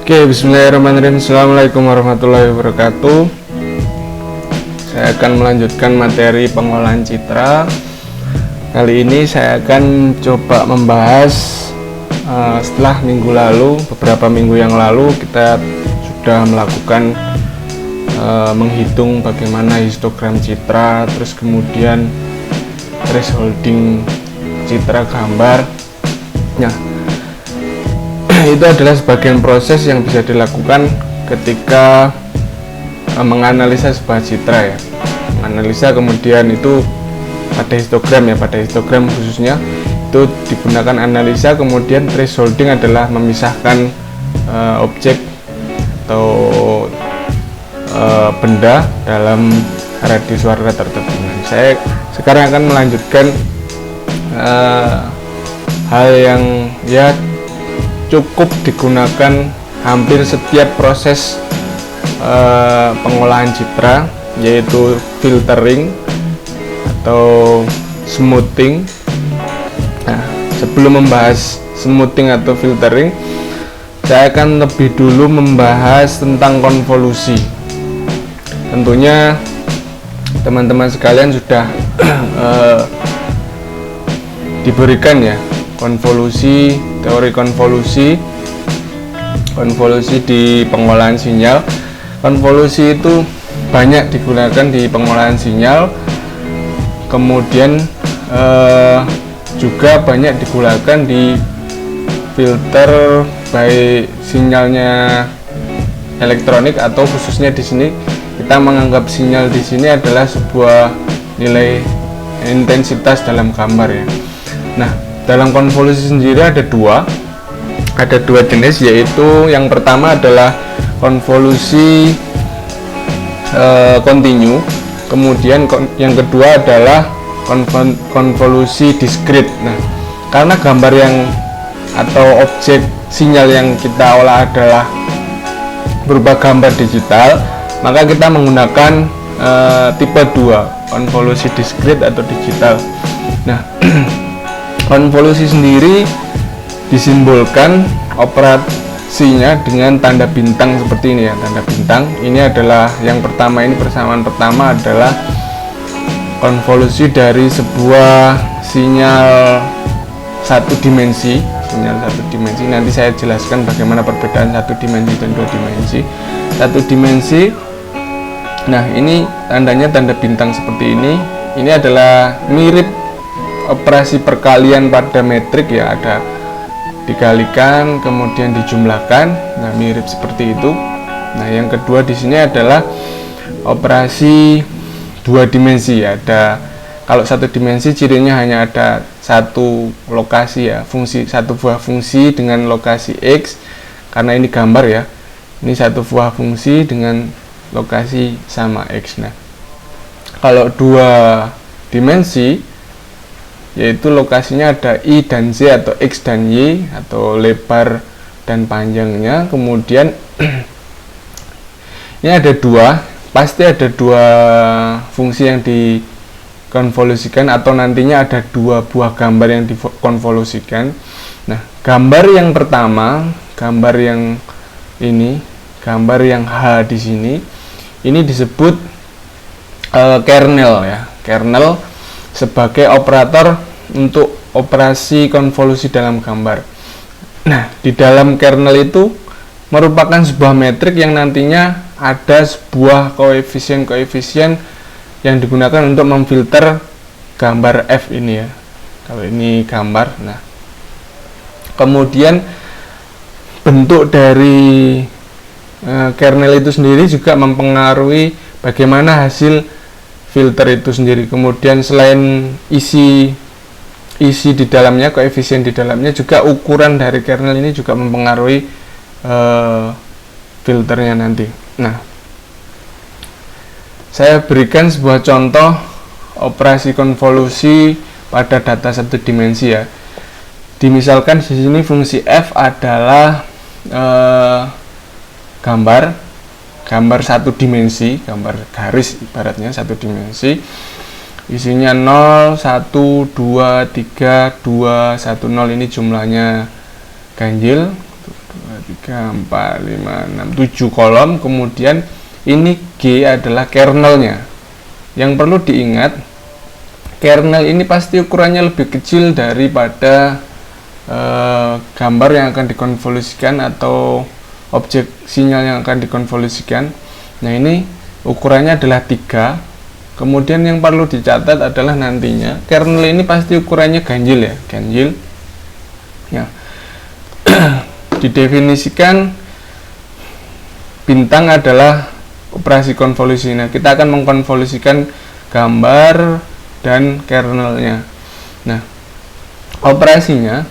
Oke, bismillahirrahmanirrahim. Assalamualaikum warahmatullahi wabarakatuh. Saya akan melanjutkan materi pengolahan citra. Kali ini saya akan coba membahas setelah beberapa minggu yang lalu kita sudah melakukan menghitung bagaimana histogram citra, terus kemudian thresholding citra gambar. Nah, itu adalah sebagian proses yang bisa dilakukan ketika menganalisa sebuah citra ya. Menganalisa kemudian itu pada histogram khususnya itu digunakan analisa, kemudian thresholding adalah memisahkan objek atau benda dalam radius warna tertentu. Saya sekarang akan melanjutkan hal yang ya cukup digunakan hampir setiap proses pengolahan citra, yaitu filtering atau smoothing. Nah, sebelum membahas smoothing atau filtering, saya akan lebih dulu membahas tentang konvolusi. Tentunya teman-teman sekalian sudah diberikan ya konvolusi, teori konvolusi di pengolahan sinyal. Konvolusi itu banyak digunakan di pengolahan sinyal, kemudian juga banyak digunakan di filter baik sinyalnya elektronik atau khususnya di sini kita menganggap sinyal di sini adalah sebuah nilai intensitas dalam gambar ya. Nah, dalam konvolusi sendiri ada dua jenis, yaitu yang pertama adalah konvolusi kontinu, kemudian yang kedua adalah konvolusi diskrit. Nah, karena gambar yang atau objek sinyal yang kita olah adalah berupa gambar digital, maka kita menggunakan tipe 2, konvolusi diskrit atau digital. Nah, konvolusi sendiri disimbolkan operasinya dengan tanda bintang seperti ini ya, tanda bintang. Ini adalah yang pertama, ini persamaan pertama adalah konvolusi dari sebuah sinyal satu dimensi. Nanti saya jelaskan bagaimana perbedaan satu dimensi dan dua dimensi. Satu dimensi, nah ini tandanya tanda bintang seperti ini. Ini adalah mirip operasi perkalian pada metrik ya, ada dikalikan kemudian dijumlahkan. Nah, mirip seperti itu. Nah, yang kedua di sini adalah operasi dua dimensi ya. Ada, kalau satu dimensi cirinya hanya ada satu lokasi ya, satu buah fungsi dengan lokasi X, karena ini gambar ya. Ini satu buah fungsi dengan lokasi sama X. Nah, kalau dua dimensi yaitu lokasinya ada I dan Z atau X dan Y atau lebar dan panjangnya. Kemudian ini ada pasti ada dua fungsi yang dikonvolusikan, atau nantinya ada dua buah gambar yang dikonvolusikan. Nah, gambar yang pertama, gambar yang H di sini, ini disebut kernel ya, kernel sebagai operator untuk operasi konvolusi dalam gambar. Nah, di dalam kernel itu merupakan sebuah metrik yang nantinya ada sebuah koefisien yang digunakan untuk memfilter gambar F ini ya. Kalau ini gambar, nah kemudian bentuk dari kernel itu sendiri juga mempengaruhi bagaimana hasil filter itu sendiri. Kemudian selain isi di dalamnya, koefisien di dalamnya, juga ukuran dari kernel ini juga mempengaruhi filternya nanti. Nah, saya berikan sebuah contoh operasi konvolusi pada data satu dimensi ya. Dimisalkan di sini fungsi F adalah gambar satu dimensi, gambar garis ibaratnya satu dimensi, isinya 0, 1, 2, 3, 2, 1, 0. Ini jumlahnya ganjil, 2, 3, 4, 5, 6, 7 kolom. Kemudian ini G adalah kernelnya. Yang perlu diingat, kernel ini pasti ukurannya lebih kecil daripada gambar yang akan dikonvolusikan atau objek sinyal yang akan dikonvolusikan. Nah, ini ukurannya adalah 3. Kemudian yang perlu dicatat adalah nantinya kernel ini pasti ukurannya ganjil ya, ganjil. Ya. Didefinisikan bintang adalah operasi konvolusi. Nah, kita akan mengkonvolusikan gambar dan kernelnya. Nah, operasinya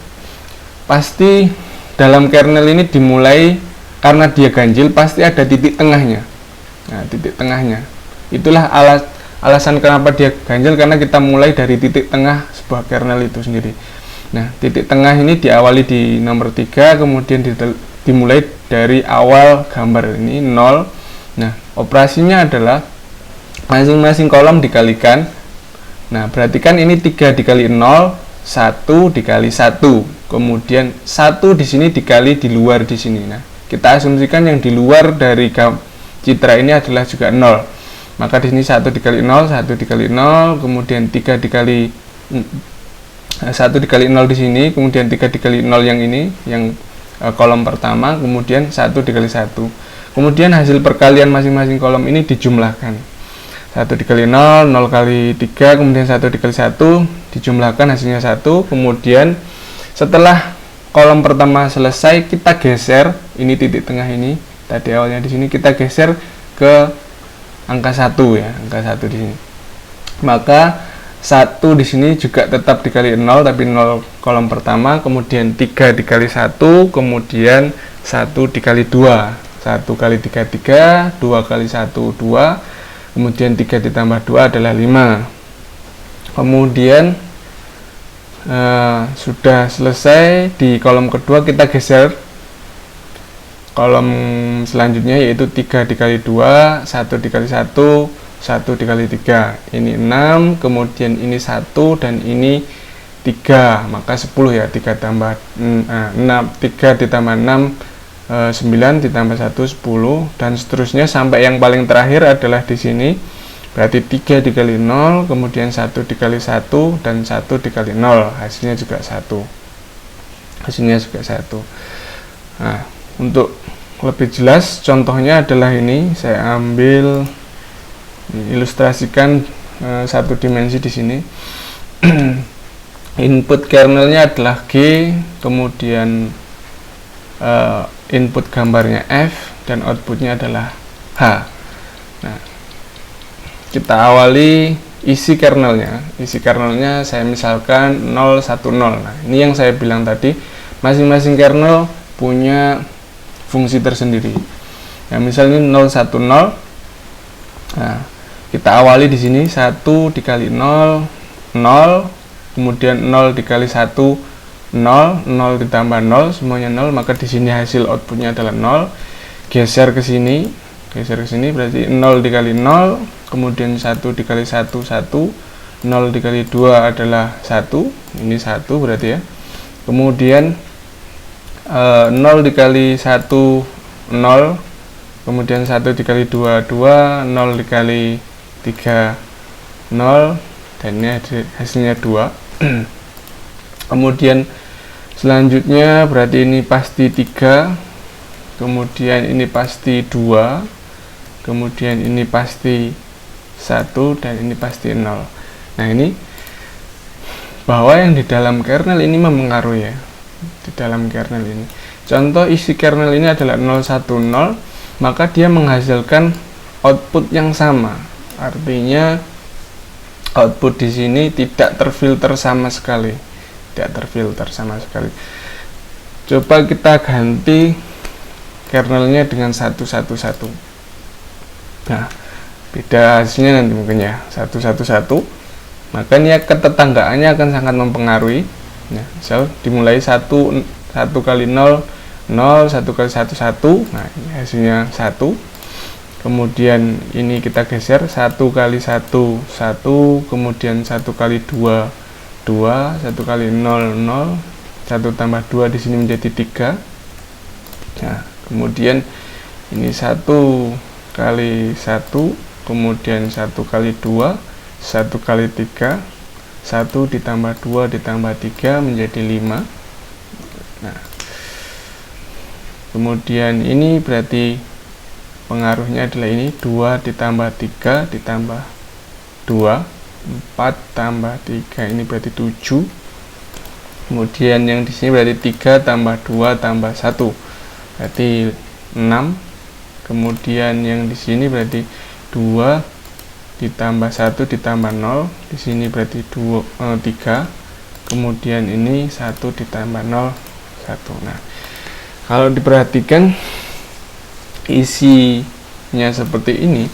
pasti dalam kernel ini dimulai karena dia ganjil, pasti ada titik tengahnya. Nah, titik tengahnya itulah alasan kenapa dia ganjil, karena kita mulai dari titik tengah sebuah kernel itu sendiri. Nah, titik tengah ini diawali di nomor 3, kemudian dimulai dari awal gambar ini 0. Nah, operasinya adalah masing-masing kolom dikalikan. Nah, berarti kan ini 3 dikali 0, 1 dikali 1. Kemudian 1 di sini dikali di luar di sini. Nah, kita asumsikan yang di luar dari citra ini adalah juga 0. Maka di sini 1 dikali 0, 1 dikali 0, kemudian 3 dikali 1 dikali 0 di sini, kemudian 3 dikali 0 yang ini, yang kolom pertama, kemudian 1 dikali 1. Kemudian hasil perkalian masing-masing kolom ini dijumlahkan. 1 dikali 0, 0 kali 3, kemudian 1 dikali 1, dijumlahkan hasilnya 1. Kemudian setelah kolom pertama selesai, kita geser, ini titik tengah ini, tadi awalnya di sini, kita geser ke angka 1 ya, angka 1 di sini. Maka 1 di sini juga tetap dikali 0, tapi 0 kolom pertama, kemudian 3 dikali 1, kemudian 1 dikali 2. 1 kali 3, 3, 2 kali 1, 2, kemudian 3 ditambah 2 adalah 5. Kemudian sudah selesai, di kolom kedua kita geser kolom selanjutnya, yaitu 3 dikali 2, 1 dikali 1, 1 dikali 3, ini 6, kemudian ini 1, dan ini 3, maka 10 ya, 3 tambah 6, 3 ditambah 6, 9 ditambah 1, 10, dan seterusnya sampai yang paling terakhir adalah di sini. Berarti 3 dikali 0, kemudian 1 dikali 1, dan 1 dikali 0, hasilnya juga 1. Hasilnya juga 1. Nah, untuk lebih jelas contohnya adalah ini, saya ambil ilustrasikan satu dimensi di sini. Input kernelnya adalah G, kemudian input gambarnya F, dan outputnya adalah H. Nah, kita awali isi kernelnya. Isi kernelnya saya misalkan 0, 1, 0. Nah, ini yang saya bilang tadi, masing-masing kernel punya fungsi tersendiri. Nah, misalnya 0, 1, 0. Nah, kita awali di sini 1 dikali 0, 0, kemudian 0 dikali 1, 0, 0 ditambah 0, semuanya 0, maka di sini hasil outputnya adalah 0. Geser ke sini berarti 0 dikali 0, kemudian 1 dikali 1, 1, 0 dikali 2 adalah 1, ini 1 berarti ya. Kemudian 0 dikali 1, 0, kemudian 1 dikali 2, 2, 0 dikali 3, 0, dan ini hasilnya 2. Kemudian selanjutnya berarti ini pasti 3, kemudian ini pasti 2, kemudian ini pasti 1, dan ini pasti 0. Nah, ini bahwa yang di dalam kernel ini mempengaruhi ya, di dalam kernel ini. Contoh isi kernel ini adalah 0, 1, 0, maka dia menghasilkan output yang sama. Artinya output di sini tidak terfilter sama sekali, tidak terfilter sama sekali. Coba kita ganti kernelnya dengan 1, 1, 1. Nah, beda hasilnya nanti mungkin ya, 1, 1, 1. Maka ini ketetanggaannya akan sangat mempengaruhi. Nah, misal dimulai 1 kali 0, 0, 1 kali 1, 1. Nah, ini hasilnya 1. Kemudian ini kita geser 1 kali 1, 1, kemudian 1 kali 2, 2, 1 kali 0, 0, 1 tambah 2 di sini menjadi 3. Nah, kemudian ini 1 kali 1, kemudian 1 kali 2, 1 kali 3, 1 ditambah 2 ditambah 3 menjadi 5. Nah, kemudian ini berarti pengaruhnya adalah ini 2 ditambah 3 ditambah 2, 4 tambah 3 ini berarti 7. Kemudian yang di sini berarti 3 tambah 2 tambah 1 berarti 6. Kemudian yang di sini berarti 2 ditambah 1 ditambah 0, di sini berarti 3. Kemudian ini 1 ditambah 0, 1. Nah, kalau diperhatikan isinya seperti ini,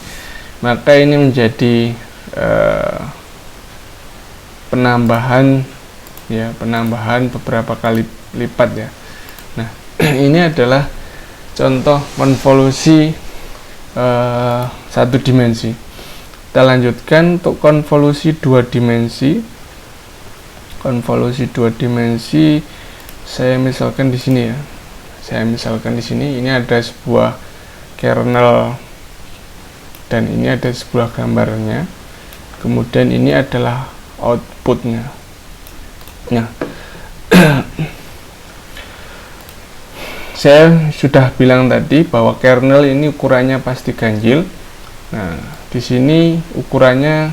maka ini menjadi penambahan beberapa kali lipat ya. Nah, ini adalah contoh konvolusi satu dimensi. Kita lanjutkan untuk konvolusi 2 dimensi. Konvolusi 2 dimensi, saya misalkan di sini ya. Ini ada sebuah kernel dan ini ada sebuah gambarnya. Kemudian ini adalah outputnya. Nah, saya sudah bilang tadi bahwa kernel ini ukurannya pasti ganjil. Nah, di sini ukurannya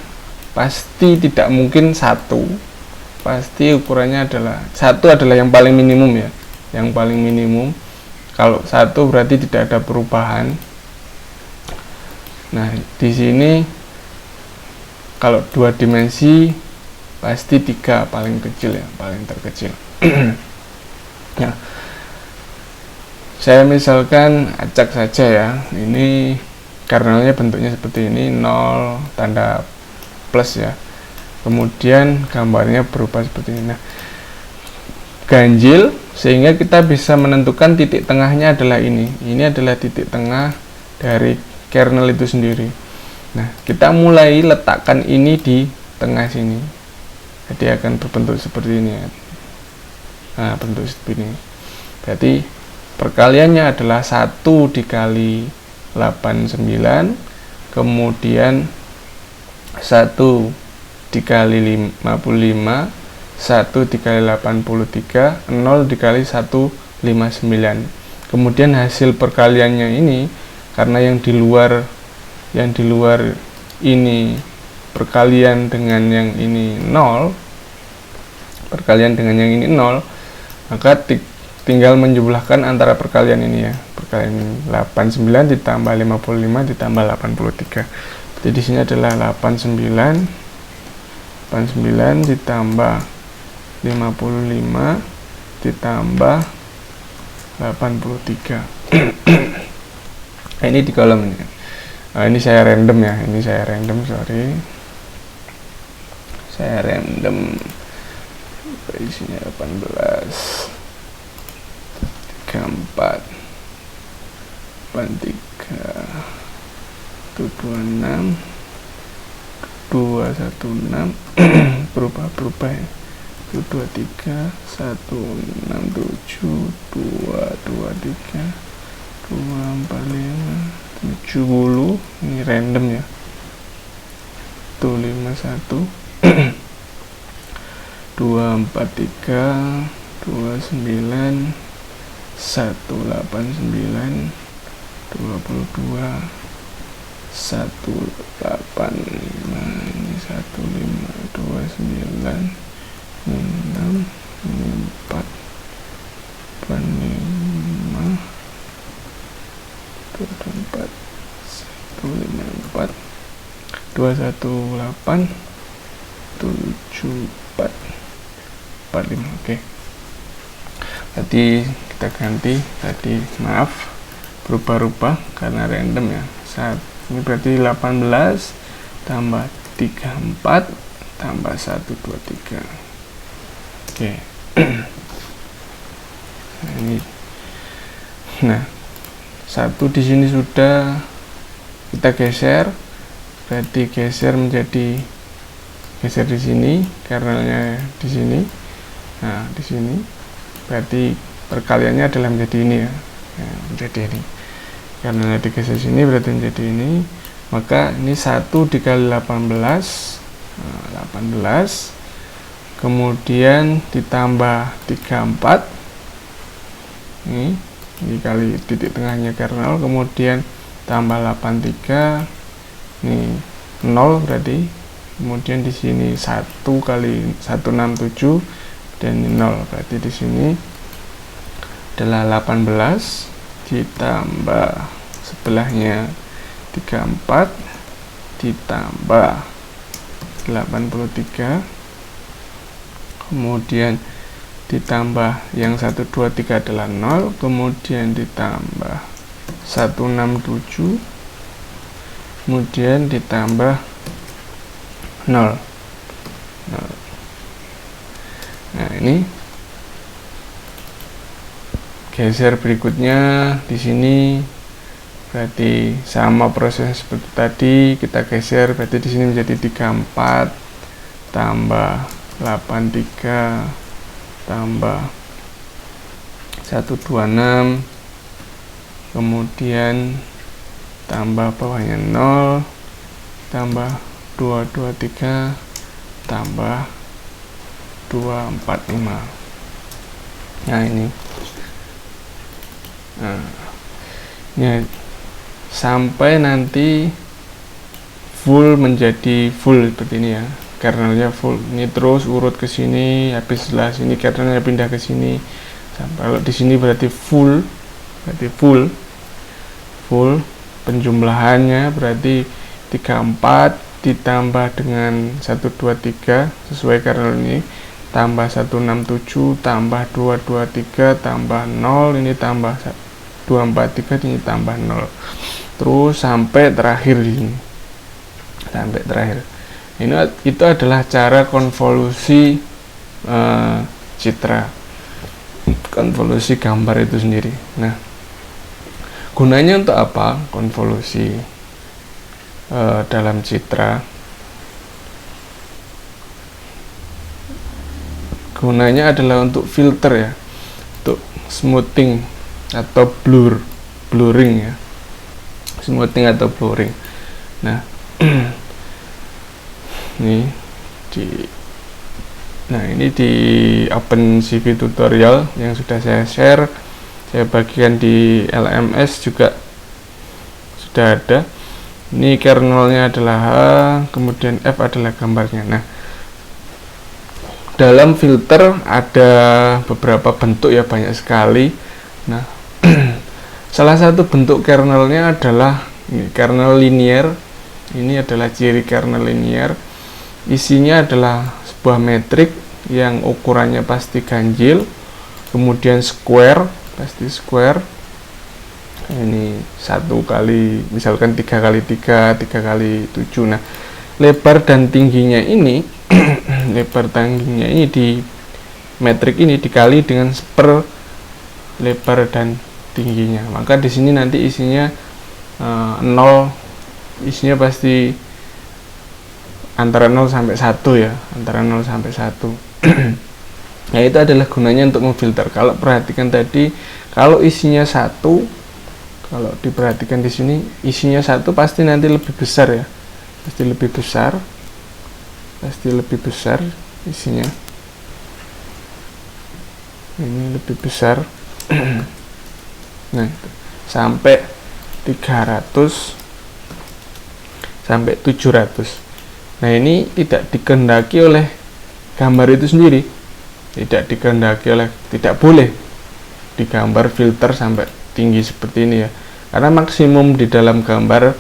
pasti tidak mungkin 1. Pasti ukurannya adalah 1 adalah yang paling minimum ya. Yang paling minimum. Kalau 1 berarti tidak ada perubahan. Nah, di sini kalau 2 dimensi pasti 3 paling kecil ya, paling terkecil. Nah, saya misalkan acak saja ya, ini kernelnya bentuknya seperti ini, 0 tanda plus ya, kemudian gambarnya berubah seperti ini. Nah, ganjil sehingga kita bisa menentukan titik tengahnya adalah ini adalah titik tengah dari kernel itu sendiri. Nah, kita mulai letakkan ini di tengah sini, jadi akan berbentuk seperti ini ya. Nah, bentuk seperti ini. Berarti perkaliannya adalah 1 dikali 89, kemudian 1 dikali 55, 1 dikali 83, 0 dikali 159. Kemudian hasil perkaliannya ini, karena yang di luar ini perkalian dengan yang ini 0, maka tinggal menjumlahkan antara perkalian ini ya, perkalian 89 ditambah 55 ditambah 83. Jadi di sini adalah 89 ditambah 55 ditambah 83. Nah, ini di kolom ini. Ini saya random ya, sorry. Saya random, isinya 18, 34, 83, 126, 216, berubah ya, 223, 167, 223, 245, 70. Ini random ya, 151, 243, 29, 189, 22, 185, ini 1529, ini 6, ini 4, 85, 24, 154, 218, 74, 45. Oke. Tadi kita ganti, tadi maaf berubah-ubah karena random ya. Ini berarti 18 tambah 34 tambah 123. Oke. Nah, ini. Nah, 1 di sini sudah kita geser. Berarti geser di sini, kernelnya di sini. Nah, di sini berarti perkaliannya adalah menjadi ini ya. Nah, menjadi ini. Karena digeser sini berarti menjadi ini. Maka ini 1 dikali 18, 18. Kemudian ditambah 34. Ini dikali titik tengahnya kernel. Kemudian tambah 83. Ini 0 berarti. Kemudian di sini 1 kali 167 dan 0 berarti di sini adalah 18 ditambah sebelahnya 34 ditambah 83, kemudian ditambah yang 123 adalah 0, kemudian ditambah 167, kemudian ditambah 0. Nah, ini geser berikutnya di sini berarti sama proses seperti tadi, kita geser berarti di sini menjadi 34 tambah 83 tambah 126, kemudian tambah bawahnya 0 tambah 223 tambah 245. Nah, ini ya, sampai nanti full menjadi full seperti ini ya, kernelnya full. Ini terus urut ke sini, habis setelah sini kernelnya pindah ke sini. Sampai kalau di sini berarti full penjumlahannya berarti 34 ditambah dengan 123 sesuai kernel ini, tambah 167 tambah 223 tambah 0, ini tambah 243, ini tambah 0, terus sampai terakhir di sini, sampai terakhir. Ini itu adalah cara konvolusi citra, konvolusi gambar itu sendiri. Nah, gunanya untuk apa konvolusi dalam citra? Gunanya adalah untuk filter ya, untuk smoothing atau blurring ya, smoothing atau blurring. Nah, ini di OpenCV tutorial yang sudah saya share, saya bagikan di LMS juga sudah ada. Ini kernelnya adalah H, kemudian F adalah gambarnya. Nah, dalam filter ada beberapa bentuk ya, banyak sekali. Nah, salah satu bentuk kernelnya adalah ini, kernel linear. Ini adalah ciri kernel linear. Isinya adalah sebuah metrik yang ukurannya pasti ganjil, kemudian square, pasti square. Ini 1 kali, misalkan 3 kali 3, 3 kali 7. Nah, lebar dan tingginya ini lebar tingginya ini di metrik ini dikali dengan per lebar dan tingginya. Maka di sini nanti isinya 0, isinya pasti antara 0 sampai 1 ya, antara 0 sampai 1. Nah, itu adalah gunanya untuk memfilter. Kalau perhatikan tadi, kalau isinya 1, kalau diperhatikan di sini isinya 1 pasti nanti lebih besar ya, pasti lebih besar isinya, ini lebih besar. Nah, sampai 300 sampai 700. Nah, ini tidak dikehendaki oleh gambar itu sendiri, tidak boleh digambar filter sampai tinggi seperti ini ya, karena maksimum di dalam gambar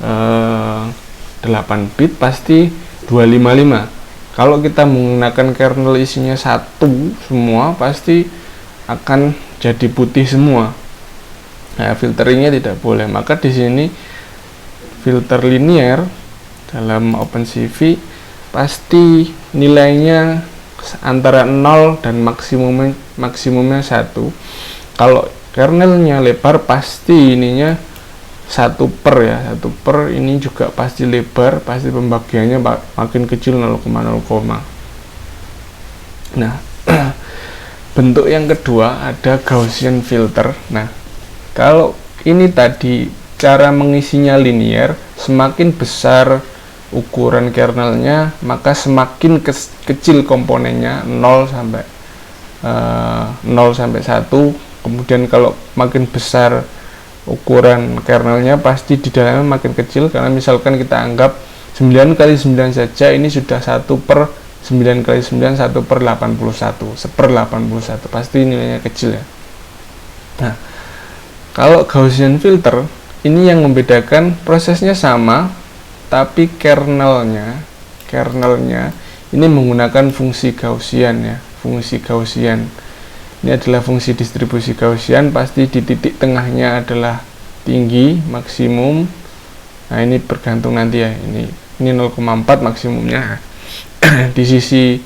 8 bit pasti 255. Kalau kita menggunakan kernel isinya 1 semua, pasti akan jadi putih semua. Nah, filteringnya tidak boleh. Maka di sini filter linear dalam OpenCV pasti nilainya antara 0 dan maksimumnya 1. Kalau kernelnya lebar pasti ininya 1 per ya, 1 per, ini juga pasti lebar, pasti pembagiannya makin kecil 0,0. Nah, bentuk yang kedua ada Gaussian filter. Nah, Kalau ini tadi cara mengisinya linear, semakin besar ukuran kernelnya maka semakin kecil komponennya 0 sampai 1. Kemudian kalau makin besar ukuran kernelnya pasti di dalamnya makin kecil, karena misalkan kita anggap 9 kali 9 saja, ini sudah 1 per 9 kali 9 1 per 81, 1/81, pasti nilainya kecil ya. Nah, kalau Gaussian filter ini yang membedakan, prosesnya sama tapi kernelnya ini menggunakan fungsi Gaussian ya, fungsi Gaussian. Ini adalah fungsi distribusi Gaussian, pasti di titik tengahnya adalah tinggi maksimum. Nah, ini bergantung nanti ya, ini 0,4 maksimumnya. Di sisi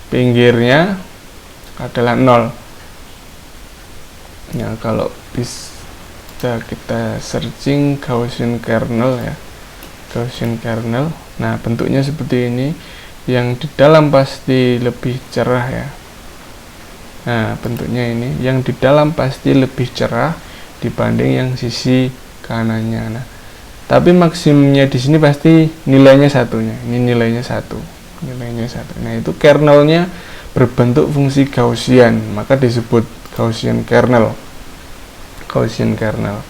pinggirnya adalah 0. Nah, kalau bisa kita searching Gaussian kernel ya, Gaussian kernel. Nah, bentuknya seperti ini. Yang di dalam pasti lebih cerah ya. Nah, bentuknya ini, yang di dalam pasti lebih cerah dibanding yang sisi kanannya. Nah, tapi maksimumnya di sini pasti nilainya satunya. Ini nilainya 1. Nilainya 1. Nah, itu kernelnya berbentuk fungsi Gaussian, maka disebut Gaussian kernel. Gaussian kernel.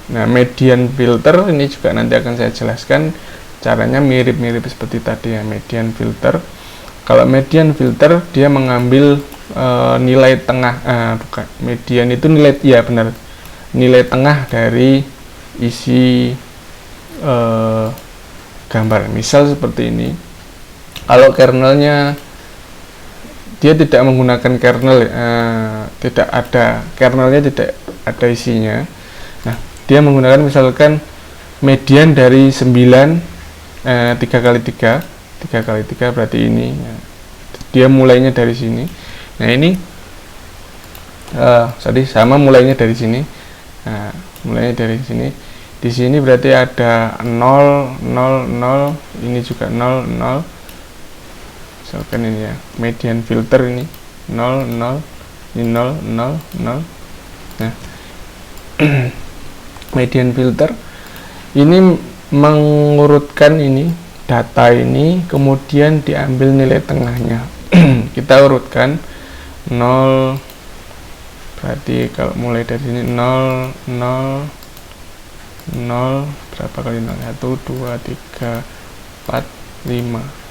Nah, median filter ini juga nanti akan saya jelaskan caranya, mirip-mirip seperti tadi ya, median filter. Kalau median filter dia mengambil nilai tengah, bukan median itu nilai, ya benar, nilai tengah dari isi gambar. Misal seperti ini, kalau kernelnya dia tidak menggunakan kernel, tidak ada kernelnya, tidak ada isinya. Nah, dia menggunakan misalkan median dari 9, 3 kali 3 berarti ini. Nah, dia mulainya dari sini. Nah, ini sama mulainya dari sini. Nah, mulainya dari sini. Di sini berarti ada 0, 0, 0, ini juga 0, 0. Misalkan ini ya, median filter ini 0, 0, ini 0, 0, 0. Nah, median filter ini mengurutkan ini data ini, kemudian diambil nilai tengahnya. Kita urutkan 0, berarti kalau mulai dari sini 0, 0, 0, berapa kali 0? 1, 2, 3, 4, 5.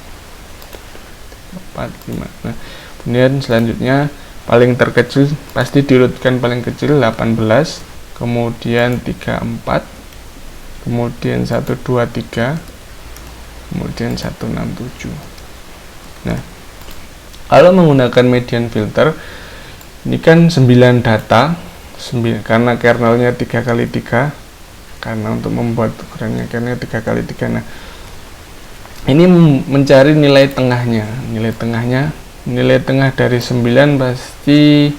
4, 5. Nah, kemudian selanjutnya paling terkecil pasti diurutkan paling kecil 18, kemudian 3, 4, kemudian 1, 2, 3, kemudian 1, 6, 7. Nah, kalau menggunakan median filter ini kan 9 data, 9, karena kernelnya 3 kali 3, karena untuk membuat ukurannya kernelnya 3 kali 3. Nah, ini mencari nilai tengahnya. Nilai tengah dari 9 pasti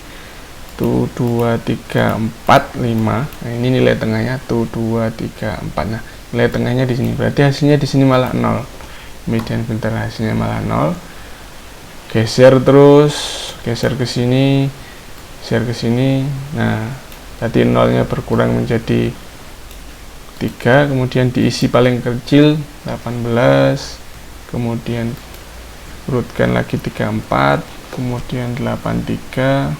1, 2, 3, 4, 5. Nah, ini nilai tengahnya 1, 2, 3, 4. Nah, nilai tengahnya di sini. Berarti hasilnya di sini malah 0. Median filter hasilnya malah 0. Geser terus, geser ke sini, geser ke sini. Nah, tadi 0-nya berkurang menjadi 3, kemudian diisi paling kecil 18, kemudian urutkan lagi 3, 4, kemudian 8, 3,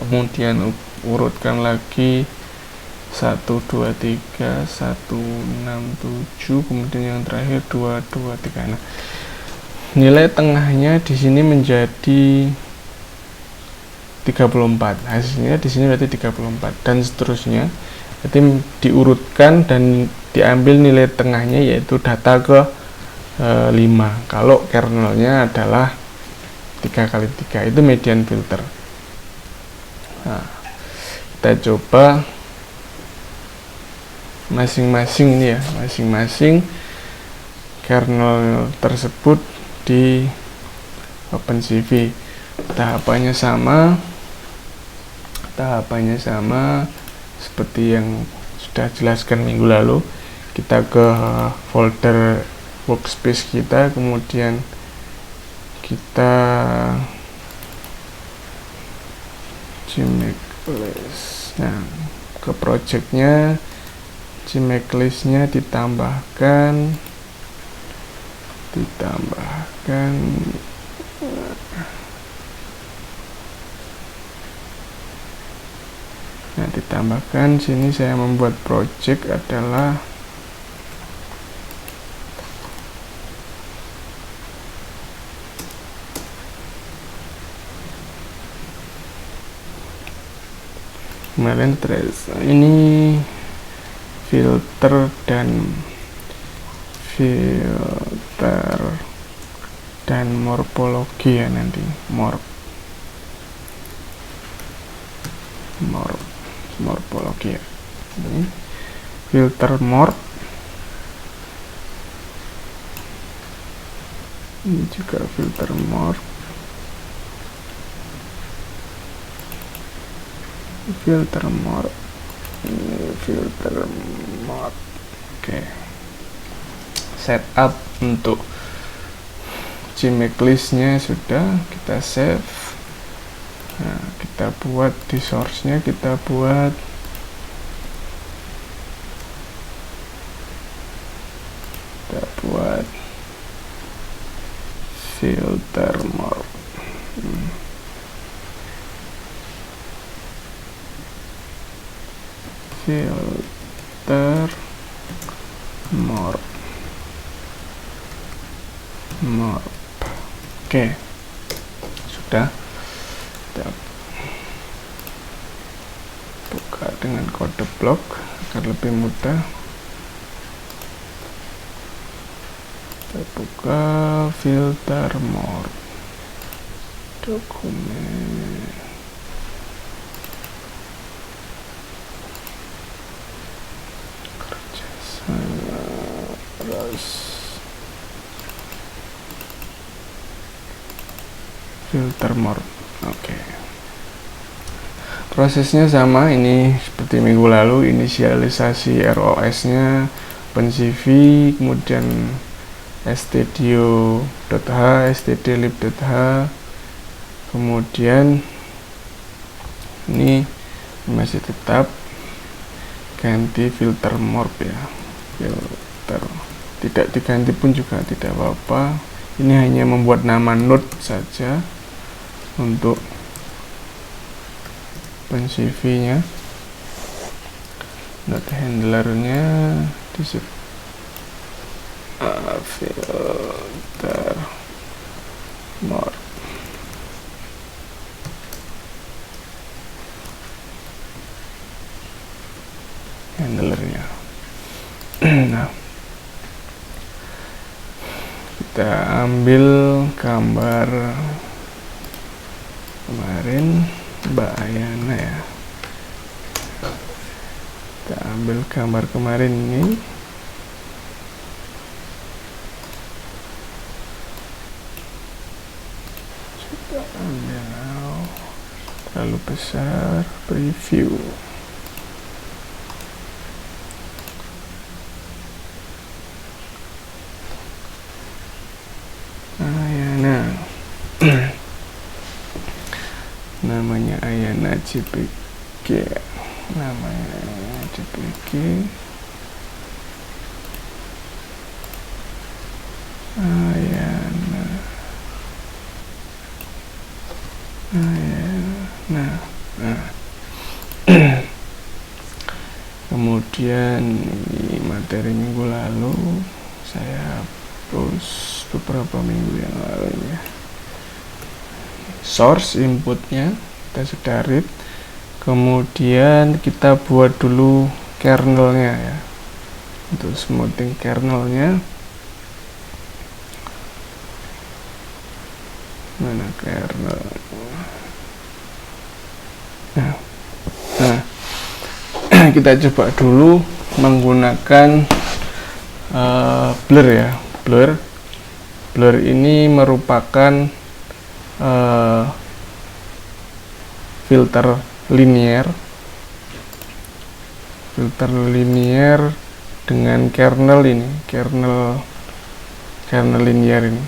kemudian urutkan lagi 1, 2, 3, 1, 6, 7, kemudian yang terakhir 2, 2, 3. Nah, nilai tengahnya di sini menjadi 34. Hasilnya di sini berarti 34 dan seterusnya. Jadi diurutkan dan diambil nilai tengahnya, yaitu data ke 5. Kalau kernelnya adalah 3 kali 3, itu median filter. Nah, kita coba masing-masing ini ya, masing-masing kernel tersebut di OpenCV. Tahapannya sama seperti yang sudah jelaskan minggu lalu. Kita ke folder workspace kita, kemudian kita Gmake.list. Nah, ke projectnya Gmake.list-nya ditambahkan nah, ditambahkan sini saya membuat project adalah kemarin trace. Ini filter dan morfologi ya, nanti morfologi ya. Ini filter morph, ini juga filter morph, ini filter morph. Oke, setup untuk Gmake.list-nya sudah kita save. Nah, kita buat di source-nya, kita buat filter morph. Filter morph. Oke, sudah. Kita buka dengan kode blok agar lebih mudah. Kita buka filter morph, dokumen, kerjasama, filter morph. Oke. Prosesnya sama, ini seperti minggu lalu, inisialisasi ROS-nya, OpenCV, kemudian stdio.h, stdlib.h, kemudian ini masih tetap ganti filter morph ya, filter, tidak diganti pun juga tidak apa-apa. Ini hanya membuat nama node saja untuk OpenCV-nya. Node handlernya disebut filter morph. Handlernya. Nah, kita ambil gambar kemarin Mbak Ayana ya. Kita ambil gambar kemarin ini. Kita ambil terlalu besar, preview. Ayana. Namanya Ayana JPG, namanya JPG Ayana. Nah. Kemudian ini materi minggu lalu saya post beberapa minggu yang lalu ya. Source inputnya kita sudah read, kemudian kita buat dulu kernelnya ya, untuk smoothing kernelnya. Mana kernel? Nah, kita coba dulu menggunakan blur ya. Blur ini merupakan filter linear dengan kernel ini, kernel linear ini.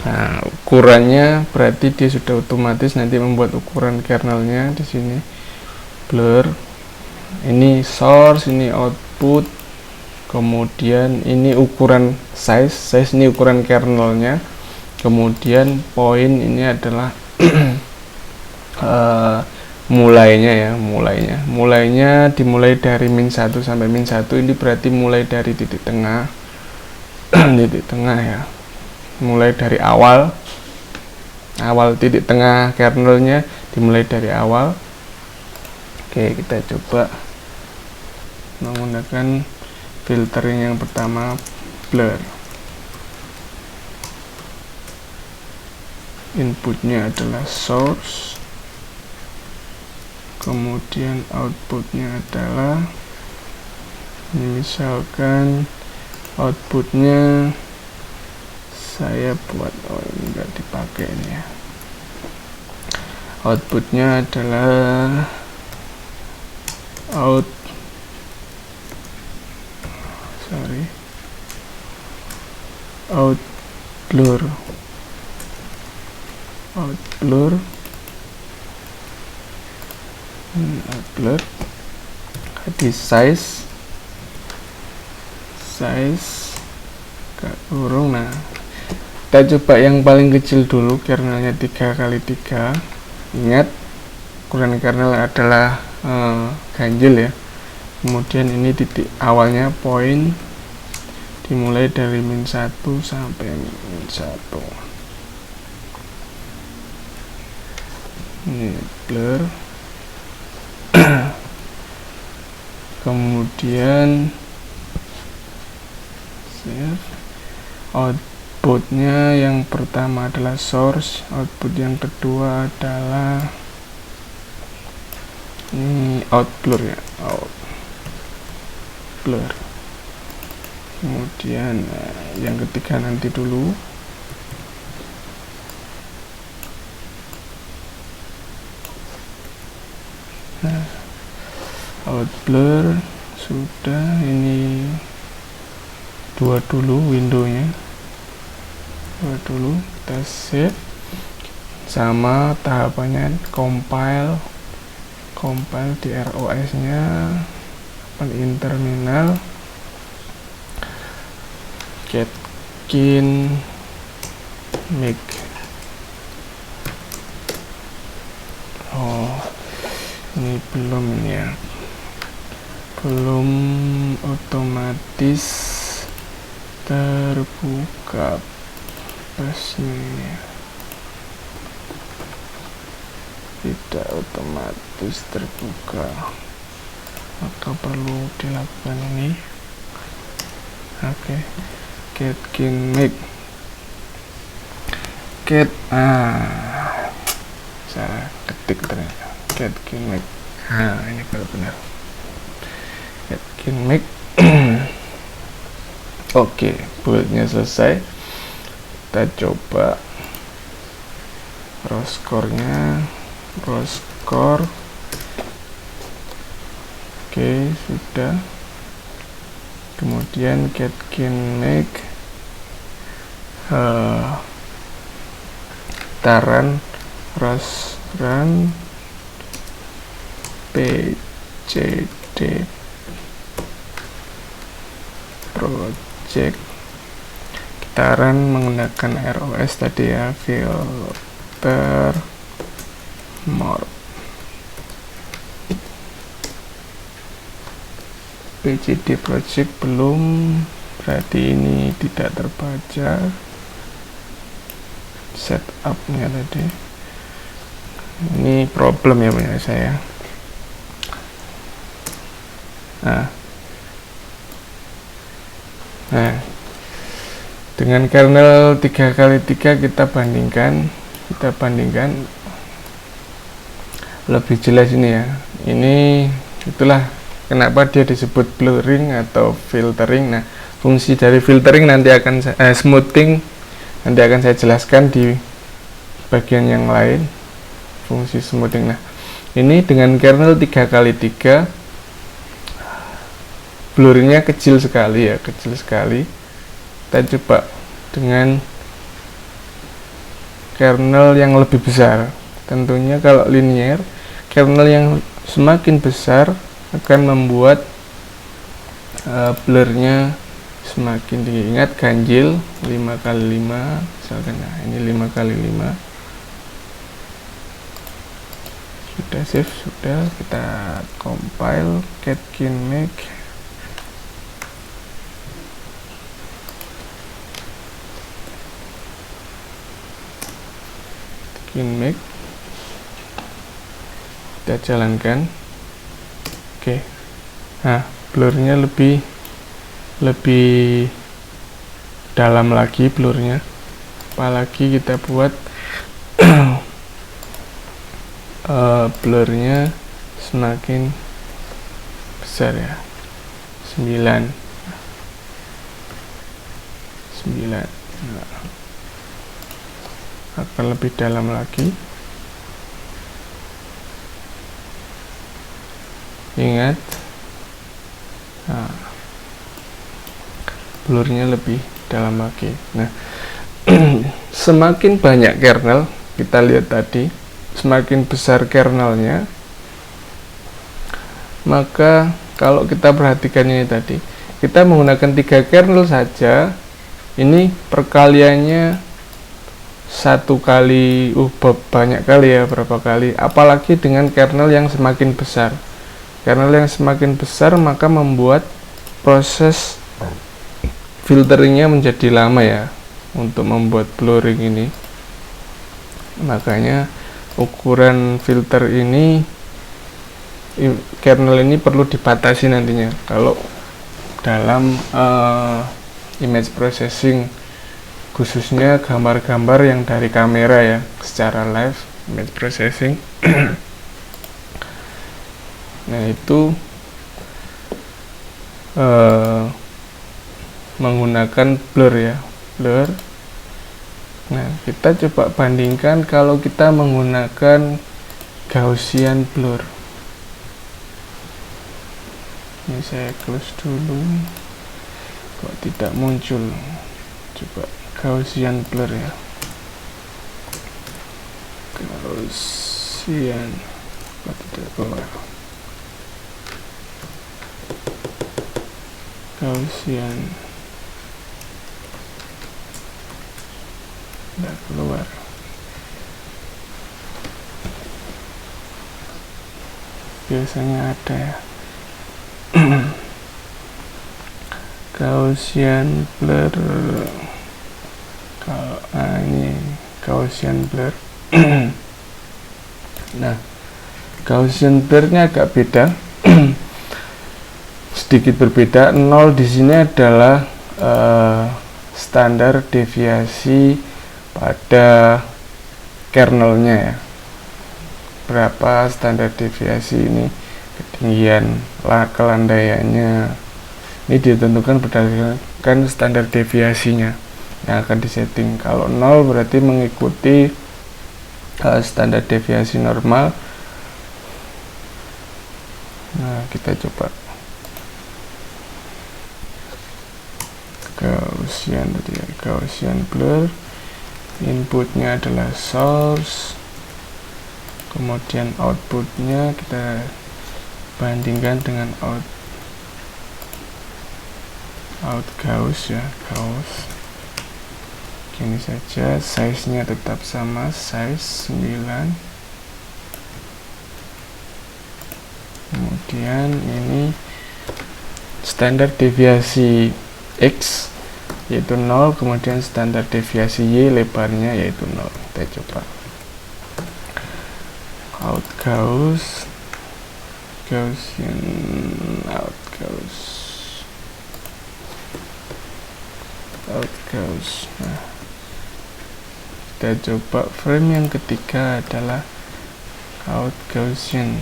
Nah, ukurannya berarti dia sudah otomatis nanti membuat ukuran kernelnya di sini. Blur, ini source, ini output, kemudian ini ukuran size ini ukuran kernelnya, kemudian point ini adalah mulainya dimulai dari -1 sampai -1. Ini berarti mulai dari titik tengah titik tengah ya, mulai dari awal titik tengah kernelnya dimulai dari awal. Oke, kita coba menggunakan filtering yang pertama, blur. Inputnya adalah source, kemudian outputnya adalah, ini misalkan outputnya saya buat, ini enggak dipakai ini ya, outputnya adalah out blur di size kurung. Nah, kita coba yang paling kecil dulu, kernelnya 3x3. Ingat, ukuran kernel adalah ganjil ya. Kemudian ini titik awalnya, point, dimulai dari -1 sampai -1. Ini blur. Kemudian save. Outputnya yang pertama adalah source, output yang kedua adalah ini out blur ya, out blur. Kemudian yang ketiga nanti dulu. Nah, out blur sudah, ini dua dulu windownya, kita save. Sama tahapannya compile di ROS nya, in terminal, Catkin Make. Ini belum, ini ya, belum otomatis terbuka busnya, tidak otomatis terbuka, maka perlu dilakukan ini. Oke, Catkin Make, saya ketik ternyata Catkin Make. Ini kalau benar, Catkin Make. Oke, buildnya selesai. Kita coba raw score-nya, oke, sudah. Kemudian Catkin Make, run pcd project. Kita run menggunakan ROS tadi ya, filter more. PCD project belum, berarti ini tidak terbaca setupnya tadi. Ini problem ya punya saya. Nah, dengan kernel 3x3 kita bandingkan lebih jelas ini ya. Ini itulah kenapa dia disebut blurring atau filtering. Nah, fungsi dari filtering nanti akan smoothing nanti akan saya jelaskan di bagian yang lain, fungsi smoothing. Nah, ini dengan kernel 3x3 blurringnya kecil sekali ya, kecil sekali. Kita coba dengan kernel yang lebih besar. Tentunya kalau linear, kernel yang semakin besar akan membuat blurnya semakin tinggi. Ingat ganjil 5x5 misalkan. Nah, ini 5x5. Sudah save, sudah. Kita compile cat kinmake. Kinmake kita jalankan. Oke. Nah, blurnya lebih dalam lagi blurnya. Apalagi kita buat blurnya semakin besar ya, 9. Nah, akan lebih dalam lagi. Ingat, nah, blurnya lebih dalam lagi. Nah, semakin banyak kernel, kita lihat tadi, semakin besar kernelnya, maka kalau kita perhatikan ini tadi, kita menggunakan 3 kernel saja, ini perkaliannya 1 kali, banyak kali ya, berapa kali, apalagi dengan kernel yang semakin besar. Kernel yang semakin besar maka membuat proses filteringnya menjadi lama ya, untuk membuat blurring ini. Makanya ukuran filter ini, kernel ini perlu dibatasi nantinya kalau dalam image processing, khususnya gambar-gambar yang dari kamera ya, secara live image processing. Nah, itu menggunakan blur ya, blur. Nah, kita coba bandingkan kalau kita menggunakan Gaussian blur. Ini saya close dulu, kok tidak muncul. Coba Gaussian blur ya, Gaussian, kok tidak keluar. Gaussian tidak keluar. Biasanya ada ya. Gaussian blur. Kalau ini Gaussian blur. Nah, Gaussian blurnya agak beda. Sedikit berbeda. 0 di sini adalah standar deviasi pada kernelnya ya. Berapa standar deviasi ini, ketinggian kelandaiannya, ini ditentukan berdasarkan standar deviasinya yang akan disetting. Kalau 0 berarti mengikuti standar deviasi normal. Nah, kita coba Gaussian tadi ya, Gaussian blur. Inputnya adalah source, kemudian outputnya kita bandingkan dengan out Gauss ya, Gauss. Gini saja, size nya tetap sama, size 9. Kemudian ini standar deviasi X yaitu 0, kemudian standar deviasi Y lebarnya yaitu 0. Kita coba out Gauss, Gaussian out Gauss, out Gauss. Nah, kita coba frame yang ketiga adalah out Gaussian.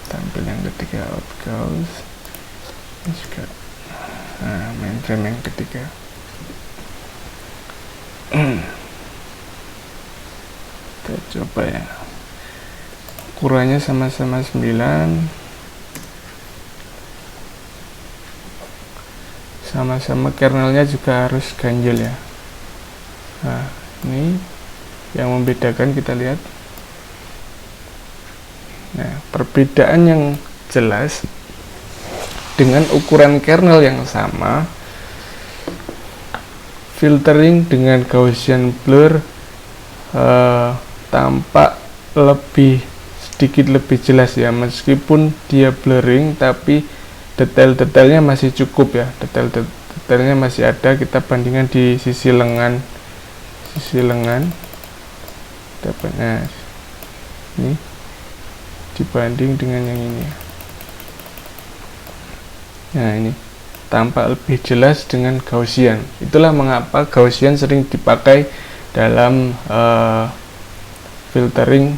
Tampil yang ketiga out Gauss. Ini juga main frame yang ketiga. Kita coba ya, ukurannya sama-sama 9, sama-sama kernelnya juga harus ganjil ya. Nah, Ini yang membedakan, kita lihat. Nah, perbedaan yang jelas dengan ukuran kernel yang sama, filtering dengan Gaussian blur tampak sedikit lebih jelas ya, meskipun dia blurring tapi detail-detailnya masih cukup ya, detailnya masih ada. Kita bandingkan di sisi lengan dapatnya ini dibanding dengan yang ini. Nah, ini tampak lebih jelas dengan Gaussian. Itulah mengapa Gaussian sering dipakai dalam filtering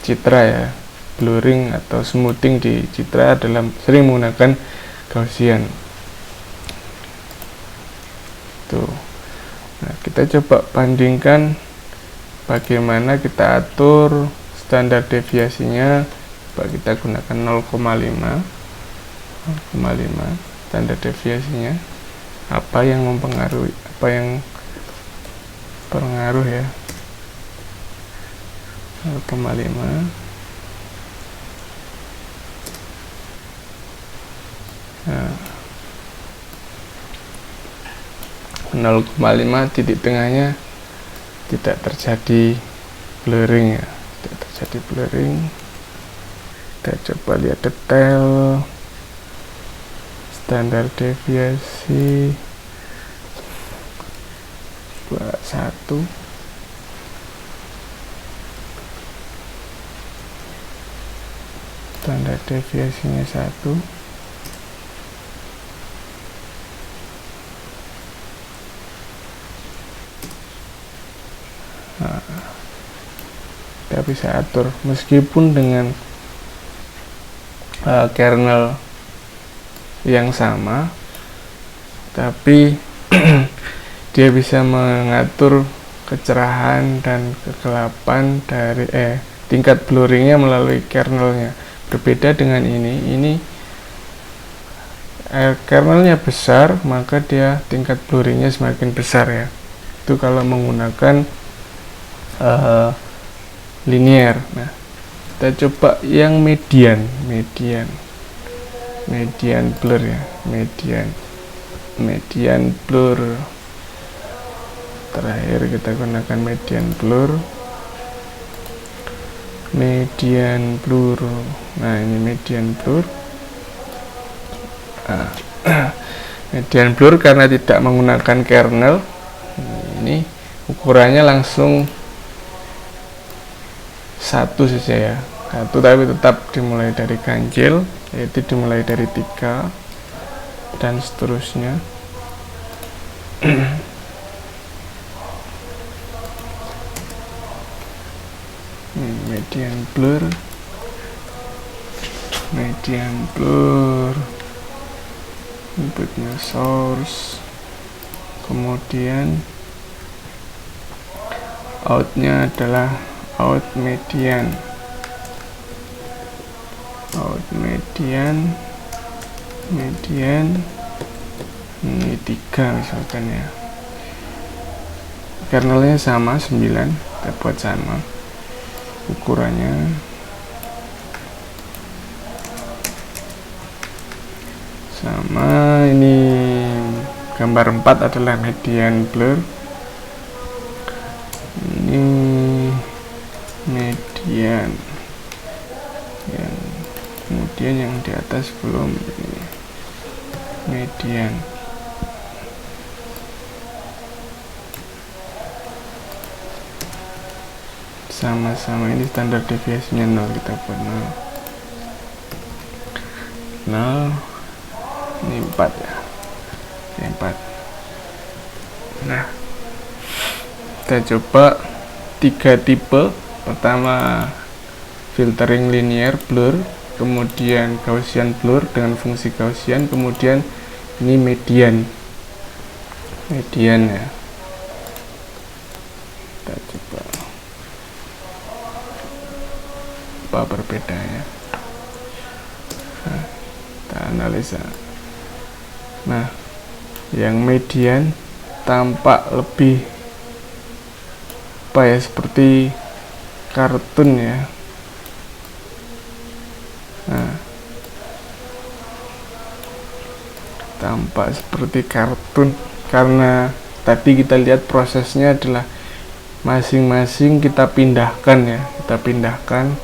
citra ya, blurring atau smoothing di citra dalam sering menggunakan Gaussian. Tuh. Nah, kita coba bandingkan bagaimana kita atur standar deviasinya. Coba kita gunakan 0,5 standar deviasinya. Apa yang mempengaruhi, apa yang berpengaruh ya, 0,5. Nah, 0,5 titik tengahnya tidak terjadi blurring ya, tidak terjadi blurring. Kita coba lihat detail standar deviasi 1. Standar deviasinya 1. Nah, kita bisa atur meskipun dengan kernel yang sama, tapi dia bisa mengatur kecerahan dan kegelapan dari tingkat blurringnya melalui kernelnya. Berbeda dengan ini kernelnya besar, maka dia tingkat blurringnya semakin besar ya. Itu kalau menggunakan linear. Nah, kita coba yang median blur ya, median blur. Terakhir kita gunakan median blur. Nah, ini median blur. Median blur karena tidak menggunakan kernel. Ini ukurannya langsung 1 saja ya, 1, tapi tetap dimulai dari ganjil, yaitu dimulai dari 3 dan seterusnya. Median blur, inputnya source, kemudian outnya adalah out median, ini 3 misalkan ya. Kernelnya sama 9, kita buat sama ukurannya. Sama, ini gambar 4 adalah median blur. Ini median, yang kemudian yang di atas belum, ini median. Sama-sama, ini standar deviasinya 0, kita buat 0. Ini 4 ya, ini 4. Nah, kita coba 3 tipe. Pertama, filtering linear blur, kemudian Gaussian blur dengan fungsi Gaussian, kemudian ini median ya. Kita coba apa perbedaannya. Nah, kita analisa. Nah, yang median tampak lebih apa ya, seperti kartun ya. Nah, tampak seperti kartun karena tadi kita lihat prosesnya adalah masing-masing kita pindahkan ya, kita pindahkan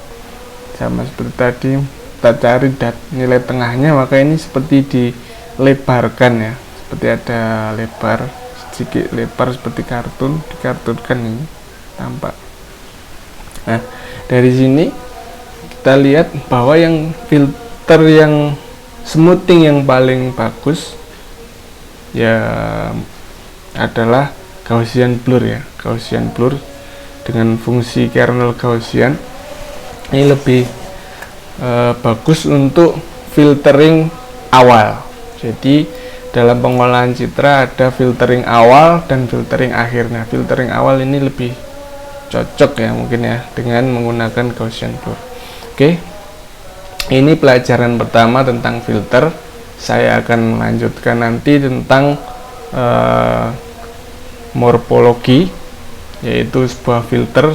sama seperti tadi kita cari nilai tengahnya, maka ini seperti dilebarkan ya, seperti ada lebar, sedikit lebar seperti kartun, dikartunkan ini tampak. Nah, dari sini kita lihat bahwa yang filter yang smoothing yang paling bagus ya adalah Gaussian blur ya, Gaussian blur dengan fungsi kernel Gaussian. Ini lebih bagus untuk filtering awal. Jadi dalam pengolahan citra ada filtering awal dan filtering akhir. Nah, filtering awal ini lebih cocok ya mungkin ya dengan menggunakan Gaussian blur. Oke, ini pelajaran pertama tentang filter. Saya akan lanjutkan nanti tentang morfologi, yaitu sebuah filter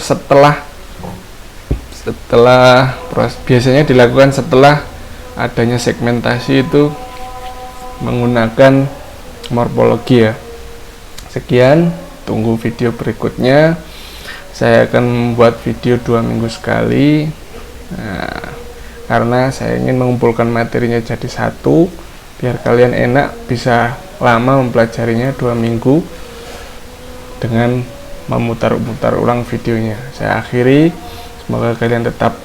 biasanya dilakukan setelah adanya segmentasi, itu menggunakan morfologi ya. Sekian, tunggu video berikutnya. Saya akan membuat video 2 minggu sekali. Nah, karena saya ingin mengumpulkan materinya jadi satu, biar kalian enak bisa lama mempelajarinya 2 minggu dengan memutar-mutar ulang videonya. Saya akhiri, semoga kalian tetap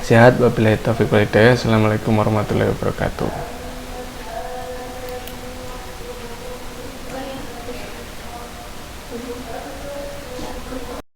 sehat. Wabillahi taufiq wal hidayah. Assalamualaikum warahmatullahi wabarakatuh.